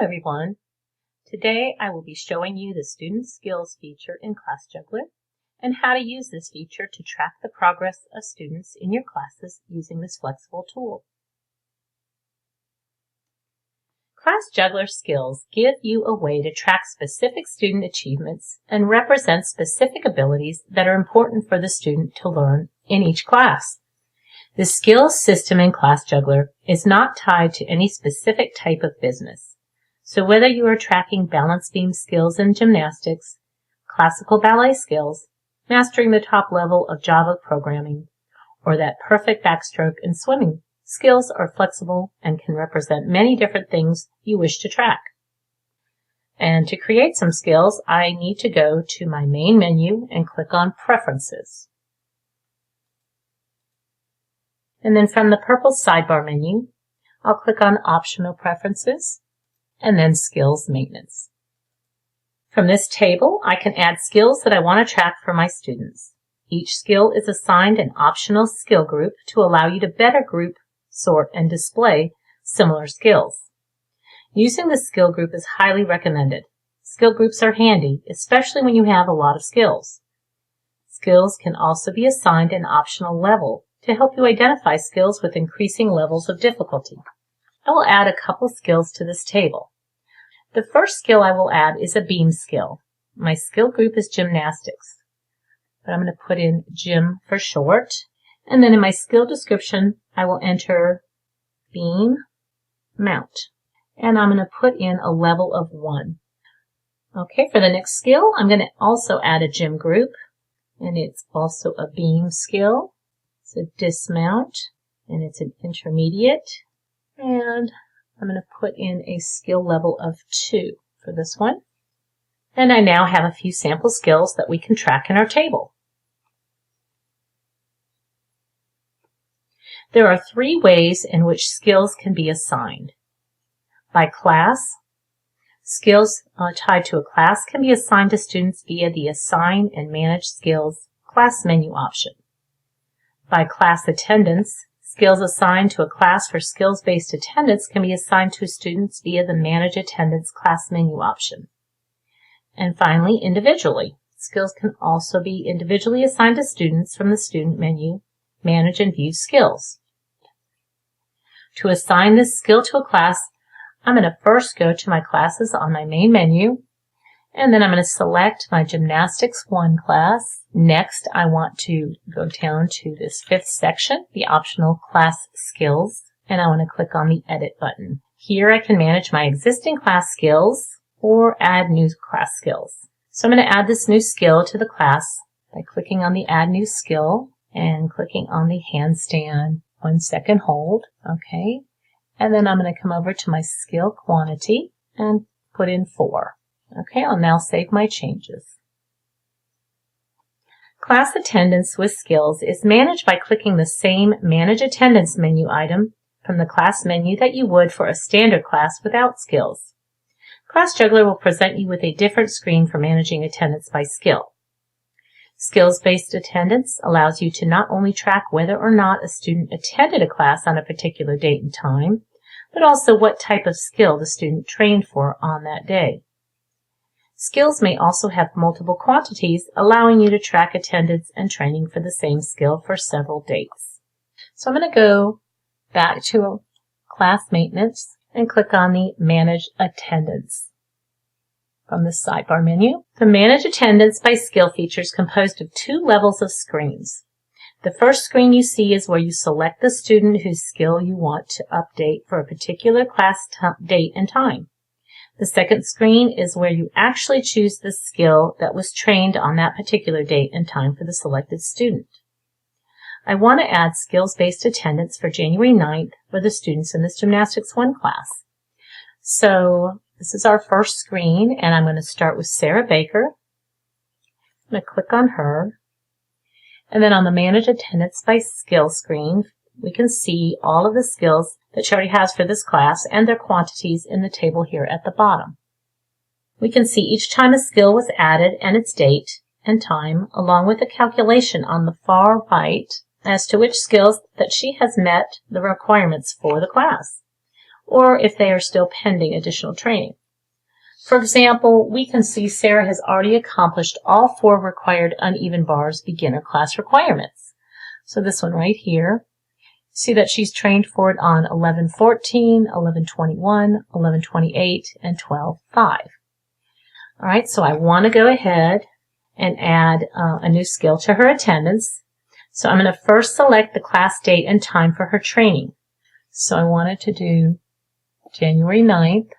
everyone. Today I will be showing you the Student Skills feature in ClassJuggler and how to use this feature to track the progress of students in your classes using this flexible tool. ClassJuggler skills give you a way to track specific student achievements and represent specific abilities that are important for the student to learn in each class. The skills system in ClassJuggler is not tied to any specific type of business. So whether you are tracking balance beam skills in gymnastics, classical ballet skills, mastering the top level of Java programming, or that perfect backstroke in swimming, skills are flexible and can represent many different things you wish to track. And to create some skills, I need to go to my main menu and click on Preferences. And then from the purple sidebar menu, I'll click on Optional Preferences and then Skills Maintenance. From this table, I can add skills that I want to track for my students. Each skill is assigned an optional skill group to allow you to better group, sort, and display similar skills. Using the skill group is highly recommended. Skill groups are handy, especially when you have a lot of skills. Skills can also be assigned an optional level to help you identify skills with increasing levels of difficulty. I will add a couple skills to this table. The first skill I will add is a beam skill. My skill group is gymnastics, but I'm going to put in gym for short. And then in my skill description, I will enter beam mount. And I'm going to put in a level of 1. Okay, for the next skill, I'm going to also add a gym group. And it's also a beam skill. It's a dismount, and it's an intermediate. And I'm going to put in a skill level of 2 for this one. And I now have a few sample skills that we can track in our table. There are 3 ways in which skills can be assigned. By class, skills tied to a class can be assigned to students via the Assign and Manage Skills class menu option. By class attendance, skills assigned to a class for skills-based attendance can be assigned to students via the Manage Attendance class menu option. And finally, individually, skills can also be individually assigned to students from the Student menu, Manage and View Skills. To assign this skill to a class, I'm going to first go to my classes on my main menu, and then I'm going to select my Gymnastics 1 class. Next, I want to go down to this 5th section, the optional class skills, and I want to click on the Edit button. Here I can manage my existing class skills or add new class skills. So I'm going to add this new skill to the class by clicking on the Add New Skill and clicking on the handstand 1-second hold. Okay, and then I'm going to come over to my skill quantity and put in 4. Okay, I'll now save my changes. Class attendance with skills is managed by clicking the same Manage Attendance menu item from the class menu that you would for a standard class without skills. ClassJuggler will present you with a different screen for managing attendance by skill. Skills-based attendance allows you to not only track whether or not a student attended a class on a particular date and time, but also what type of skill the student trained for on that day. Skills may also have multiple quantities, allowing you to track attendance and training for the same skill for several dates. So I'm going to go back to Class Maintenance and click on the Manage Attendance from the sidebar menu. The Manage Attendance by Skill feature is composed of 2 levels of screens. The first screen you see is where you select the student whose skill you want to update for a particular class date and time. The second screen is where you actually choose the skill that was trained on that particular date and time for the selected student. I want to add skills-based attendance for January 9th for the students in this Gymnastics 1 class. So this is our first screen, and I'm going to start with Sarah Baker. I'm going to click on her. And then on the Manage Attendance by Skill screen, we can see all of the skills that she already has for this class and their quantities in the table here at the bottom. We can see each time a skill was added and its date and time, along with a calculation on the far right as to which skills that she has met the requirements for the class. or if they are still pending additional training. For example, we can see Sarah has already accomplished all 4 required uneven bars beginner class requirements. So this one right here, see that she's trained for it on 11:14, 11:21, 11:28, and 12:5. All right, so I want to go ahead and add a new skill to her attendance. So I'm going to first select the class date and time for her training. So I wanted to do January 9th,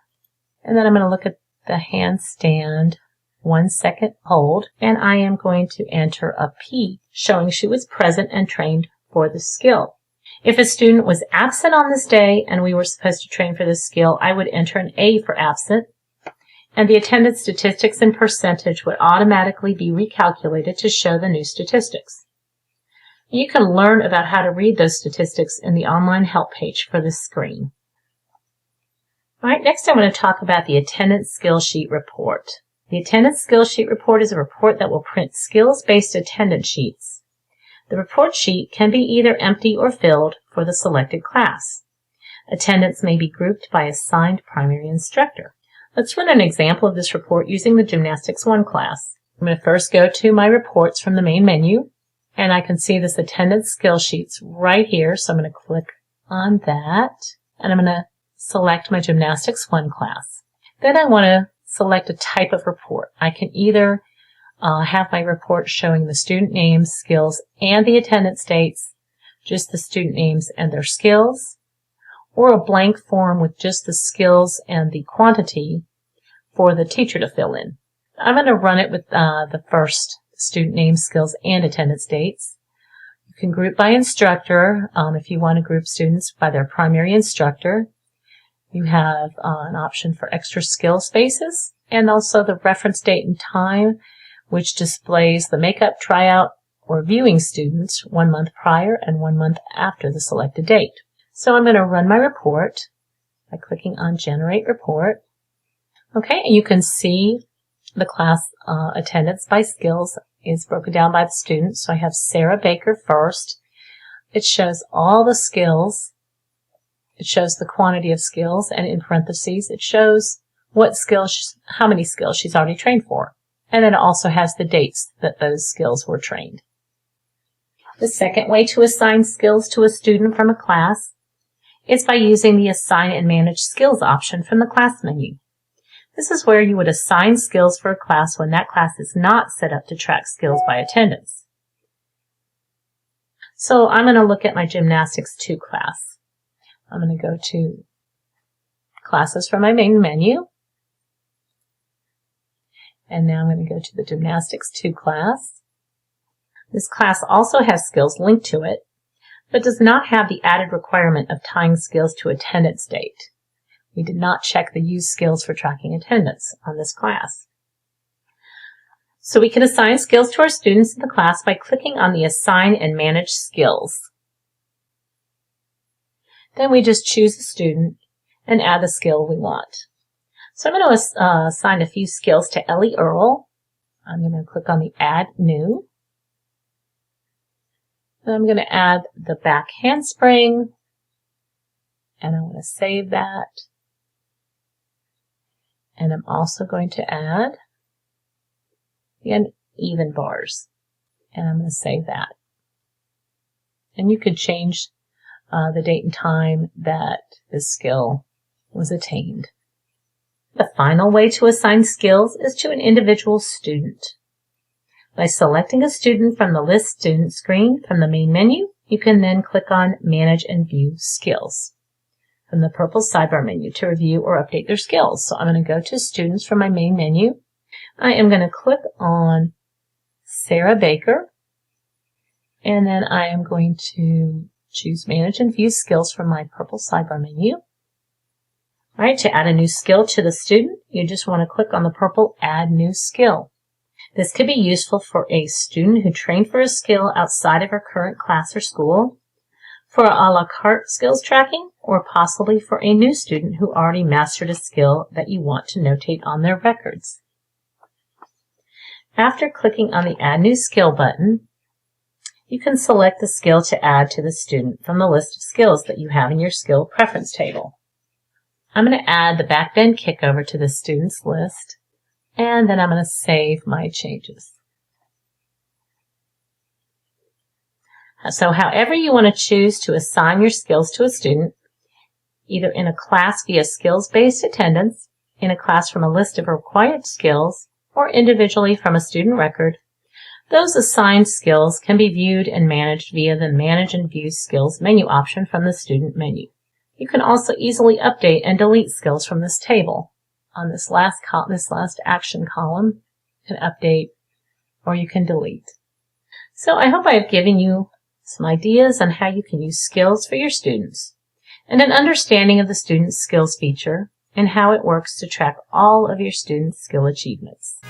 and then I'm going to look at the handstand 1 second hold, and I am going to enter a P, showing she was present and trained for the skill. If a student was absent on this day and we were supposed to train for this skill, I would enter an A for absent, and the attendance statistics and percentage would automatically be recalculated to show the new statistics. You can learn about how to read those statistics in the online help page for this screen. All right, next I'm going to talk about the attendance skill sheet report. The attendance skill sheet report is a report that will print skills-based attendance sheets. The report sheet can be either empty or filled for the selected class. Attendance may be grouped by assigned primary instructor. Let's run an example of this report using the Gymnastics 1 class. I'm going to first go to my reports from the main menu, and I can see this attendance skill sheets right here, so I'm going to click on that, and I'm going to select my Gymnastics 1 class. Then I want to select a type of report. I can either have my report showing the student names, skills, and the attendance dates, just the student names and their skills, or a blank form with just the skills and the quantity for the teacher to fill in. I'm going to run it with the first student names, skills, and attendance dates. You can group by instructor if you want to group students by their primary instructor. You have an option for extra skill spaces, and also the reference date and time, which displays the makeup, tryout, or viewing students 1 month prior and 1 month after the selected date. So I'm going to run my report by clicking on Generate Report. Okay, and you can see the class attendance by skills is broken down by the students. So I have Sarah Baker first. It shows all the skills. It shows the quantity of skills, and in parentheses, it shows what skills, how many skills she's already trained for. And then it also has the dates that those skills were trained. The second way to assign skills to a student from a class is by using the Assign and Manage Skills option from the class menu. This is where you would assign skills for a class when that class is not set up to track skills by attendance. So I'm going to look at my Gymnastics 2 class. I'm going to go to Classes from my main menu. And now I'm going to go to the Gymnastics 2 class. This class also has skills linked to it, but does not have the added requirement of tying skills to attendance date. We did not check the use skills for tracking attendance on this class. So we can assign skills to our students in the class by clicking on the Assign and Manage Skills. Then we just choose a student and add the skill we want. So I'm going to assign a few skills to Ellie Earl. I'm going to click on the Add New. Then I'm going to add the back handspring, and I want to save that. And I'm also going to add the uneven bars, and I'm going to save that. And you could change the date and time that this skill was attained. The final way to assign skills is to an individual student. By selecting a student from the List Student screen from the main menu, you can then click on Manage and View Skills from the purple sidebar menu to review or update their skills. So I'm going to go to Students from my main menu. I am going to click on Sarah Baker, and then I am going to choose Manage and View Skills from my purple sidebar menu. All right, to add a new skill to the student, you just want to click on the purple Add New Skill. This could be useful for a student who trained for a skill outside of her current class or school, for a la carte skills tracking, or possibly for a new student who already mastered a skill that you want to notate on their records. After clicking on the Add New Skill button, you can select the skill to add to the student from the list of skills that you have in your skill preference table. I'm going to add the back bend kick over to the students list, and then I'm going to save my changes. So however you want to choose to assign your skills to a student, either in a class via skills-based attendance, in a class from a list of required skills, or individually from a student record, those assigned skills can be viewed and managed via the Manage and View Skills menu option from the Student menu. You can also easily update and delete skills from this table. On this last action column, you can update or you can delete. So I hope I have given you some ideas on how you can use skills for your students, and an understanding of the Student Skills feature and how it works to track all of your students' skill achievements.